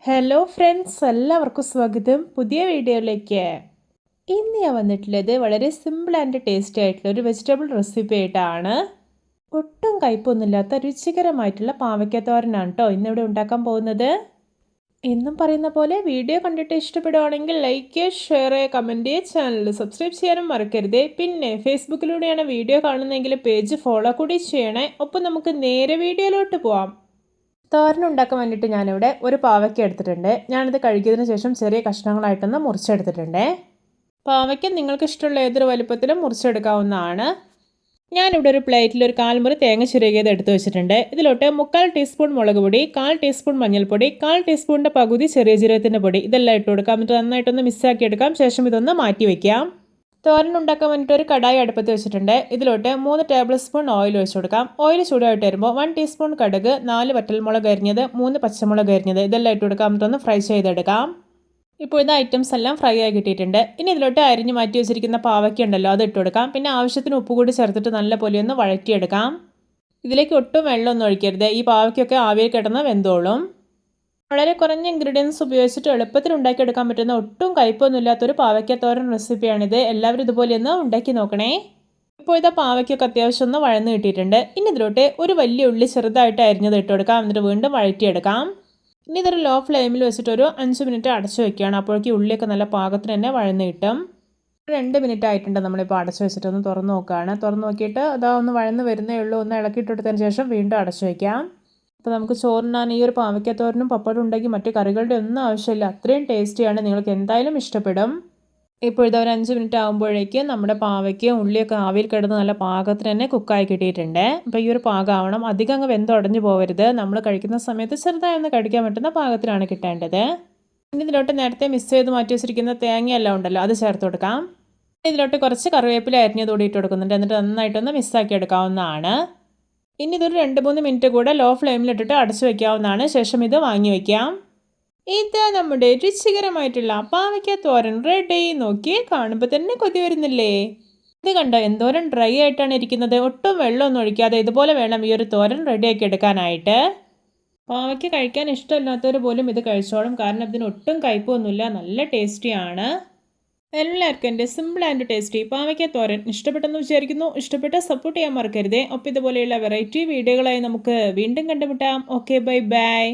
Hello friends, എല്ലാവർക്കും സ്വാഗതം പുതിയ വീഡിയോയിലേക്ക്. ഇന്ന് ഞാൻ വന്നിട്ടുള്ളത് വളരെ സിമ്പിൾ ആൻഡ് ടേസ്റ്റി ആയിട്ടുള്ള ഒരു വെജിറ്റബിൾ റെസിപ്പി ആയിട്ടാണ്. ഒട്ടും കയ്പൊന്നുമില്ലാത്ത രുചികരമായിട്ടുള്ള പാവയ്ക്കത്തോരനാണ് കേട്ടോ ഇന്നിവിടെ ഉണ്ടാക്കാൻ പോകുന്നത്. എന്നും പറയുന്ന പോലെ വീഡിയോ കണ്ടിട്ട് ഇഷ്ടപ്പെടുവാണെങ്കിൽ ലൈക്ക് ചെയ്യുക, ഷെയർ ചെയ്യുക, കമൻറ്റ് ചെയ്യുക, ചാനൽ സബ്സ്ക്രൈബ് ചെയ്യാനും മറക്കരുത്. പിന്നെ ഫേസ്ബുക്കിലൂടെയാണ് വീഡിയോ കാണുന്നതെങ്കിൽ പേജ് ഫോളോ കൂടി ചെയ്യണേ. ഒപ്പം നമുക്ക് നേരെ വീഡിയോയിലോട്ട് പോവാം. തോരൻ ഉണ്ടാക്കാൻ വേണ്ടിയിട്ട് ഞാനിവിടെ ഒരു പാവയ്ക്ക എടുത്തിട്ടുണ്ട്. ഞാനിത് കഴുകിയതിന് ശേഷം ചെറിയ കഷ്ണങ്ങളായിട്ടൊന്ന് മുറിച്ചെടുത്തിട്ടുണ്ട്. പാവയ്ക്ക നിങ്ങൾക്ക് ഇഷ്ടമുള്ള ഏതൊരു വലുപ്പത്തിലും മുറിച്ചെടുക്കാവുന്നതാണ്. ഞാനിവിടെ ഒരു പ്ലേറ്റിൽ ഒരു 1/4 മുറി തേങ്ങ ചിരകിയത് എടുത്ത് വെച്ചിട്ടുണ്ട്. ഇതിലോട്ട് 3/4 ടീസ്പൂൺ മുളക് പൊടി, 1/4 ടീസ്പൂൺ മഞ്ഞൾപ്പൊടി, 1/4 ടീസ്പൂണിൻ്റെ പകുതി ചെറിയ ജീരകത്തിൻ്റെ പൊടി ഇതെല്ലാം ഇട്ട് കൊടുക്കാം. എന്നിട്ട് നന്നായിട്ടൊന്ന് മിക്സാക്കി എടുക്കാം. ശേഷം ഇതൊന്ന് മാറ്റി വയ്ക്കാം. തോരൻ ഉണ്ടാക്കാൻ വേണ്ടിയിട്ട് ഒരു കടായി അടുപ്പത്ത് വെച്ചിട്ടുണ്ട്. ഇതിലോട്ട് 3 ടേബിൾ സ്പൂൺ ഓയിൽ ഒഴിച്ചു കൊടുക്കാം. ഓയിൽ ചൂടായിട്ട് വരുമ്പോൾ 1 ടീസ്പൂൺ കടുക്, 4 വറ്റൽമുളക് അരിഞ്ഞത്, 3 പച്ചമുളക് അരിഞ്ഞത് ഇതെല്ലാം ഇട്ട് കൊടുക്കാം. എന്നിട്ടൊന്ന് ഫ്രൈ ചെയ്തെടുക്കാം. ഇപ്പോൾ ഇത് ഐറ്റംസ് എല്ലാം ഫ്രൈ ആയി കിട്ടിയിട്ടുണ്ട്. ഇനി ഇതിലോട്ട് അരിഞ്ഞ് മാറ്റി വെച്ചിരിക്കുന്ന പാവയ്ക്ക ഉണ്ടല്ലോ അത് ഇട്ട് കൊടുക്കാം. പിന്നെ ആവശ്യത്തിന് ഉപ്പ് കൂടി ചേർത്തിട്ട് നല്ല പോലെ ഒന്ന് വഴറ്റിയെടുക്കാം. ഇതിലേക്ക് ഒട്ടും വെള്ളമൊന്നും ഒഴിക്കരുത്. ഈ പാവയ്ക്കൊക്കെ ആവിയിൽ കിടന്ന് വെന്തോളും. വളരെ കുറഞ്ഞ ഇൻഗ്രീഡിയൻസ് ഉപയോഗിച്ചിട്ട് എളുപ്പത്തിൽ ഉണ്ടാക്കിയെടുക്കാൻ പറ്റുന്ന ഒട്ടും കയ്പൊന്നുമില്ലാത്തൊരു പാവയ്ക്കത്തോരൻ റെസിപ്പിയാണിത്. എല്ലാവരും ഇതുപോലെ ഒന്ന് ഉണ്ടാക്കി നോക്കണേ. ഇപ്പോൾ ഇതാ പാവയ്ക്കൊക്കെ അത്യാവശ്യം ഒന്ന് വഴന്ന് കിട്ടിയിട്ടുണ്ട്. ഇനി ഇതിലോട്ട് ഒരു വലിയ ഉള്ളി ചെറുതായിട്ട് അരിഞ്ഞത് ഇട്ട് കൊടുക്കാം. എന്നിട്ട് വീണ്ടും വഴറ്റിയെടുക്കാം. ഇനി ഇതൊരു ലോ ഫ്ലെയിമിൽ വെച്ചിട്ട് ഒരു 5 മിനിറ്റ് അടച്ചു വയ്ക്കുകയാണ്. അപ്പോഴേക്കും ഉള്ളിയൊക്കെ നല്ല പാകത്തിന് തന്നെ വഴന്ന് കിട്ടും. 2 മിനിറ്റ് ആയിട്ടുണ്ട്. നമ്മളിപ്പോൾ അടച്ചു വെച്ചിട്ട് ഒന്ന് തുറന്ന് നോക്കുകയാണ്. തുറന്ന് നോക്കിയിട്ട് അതാ ഒന്ന് വഴന്ന് വരുന്നേ ഉള്ളൂ. ഒന്ന് ഇളക്കിയിട്ടെടുത്തതിന് ശേഷം വീണ്ടും അടച്ചു വയ്ക്കാം. അപ്പോൾ നമുക്ക് ചോറിനാൻ ഈ ഒരു പാവയ്ക്കത്തോരനും പപ്പടം ഉണ്ടെങ്കിൽ മറ്റു കറികളുടെ ഒന്നും ആവശ്യമില്ല. അത്രയും ടേസ്റ്റിയാണ്. നിങ്ങൾക്ക് എന്തായാലും ഇഷ്ടപ്പെടും. ഇപ്പോൾ ഇതാ ഒരു 5 മിനിറ്റ് ആകുമ്പോഴേക്കും നമ്മുടെ പാവയ്ക്കയും ഉള്ളിയൊക്കെ ആവിയിൽ കിടന്ന് നല്ല പാകത്തിന് തന്നെ കുക്കായി കിട്ടിയിട്ടുണ്ട്. അപ്പോൾ ഈ ഒരു പാകമാവണം. അധികം അങ്ങ് വെന്തുടഞ്ഞു പോകരുത്. നമ്മൾ കഴിക്കുന്ന സമയത്ത് ചെറുതായി ഒന്ന് കടിക്കാൻ പറ്റുന്ന പാകത്തിലാണ് കിട്ടേണ്ടത്. ഇനി ഇതിലോട്ട് നേരത്തെ മിക്സ് ചെയ്ത് മാറ്റി വെച്ചിരിക്കുന്ന തേങ്ങയെല്ലാം ഉണ്ടല്ലോ അത് ചേർത്ത് കൊടുക്കാം. ഇതിലോട്ട് കുറച്ച് കറിവേപ്പില അരിഞ്ഞതോടെ ഇട്ട് കൊടുക്കുന്നുണ്ട്. എന്നിട്ട് നന്നായിട്ടൊന്ന് മിക്സാക്കി എടുക്കാവുന്നതാണ്. ഇനി ഇതൊരു 2-3 മിനിറ്റ് കൂടെ ലോ ഫ്ലെയിമിലിട്ടിട്ട് അടച്ചു വയ്ക്കാവുന്നതാണ്. ശേഷം ഇത് വാങ്ങി വയ്ക്കാം. ഇത് നമ്മുടെ രുചികരമായിട്ടുള്ള പാവയ്ക്ക തോരൻ റെഡി. നോക്കി കാണുമ്പോൾ തന്നെ കൊതി വരുന്നില്ലേ? ഇത് കണ്ടോ എന്തോരം ഡ്രൈ ആയിട്ടാണ് ഇരിക്കുന്നത്. ഒട്ടും വെള്ളമൊന്നും ഒഴിക്കാതെ ഇതുപോലെ വേണം ഈ ഒരു തോരൻ റെഡിയാക്കി എടുക്കാനായിട്ട്. പാവയ്ക്ക കഴിക്കാൻ ഇഷ്ടമില്ലാത്തവർ പോലും ഇത് കഴിച്ചോളും. കാരണം ഇതിന് ഒട്ടും കയ്പൊന്നുമില്ല. നല്ല ടേസ്റ്റിയാണ്. എല്ലാവർക്കും എൻ്റെ സിമ്പിൾ ആൻഡ് ടേസ്റ്റി പാവയ്ക്ക തോരൻ ഇഷ്ടപ്പെട്ടെന്ന് വിചാരിക്കുന്നു. ഇഷ്ടപ്പെട്ട സപ്പോർട്ട് ചെയ്യാൻ മറക്കരുതേ. ഒപ്പം ഇതുപോലെയുള്ള വെറൈറ്റി വീഡിയോകളായി നമുക്ക് വീണ്ടും കണ്ടുമുട്ടാം. Okay, bye bye.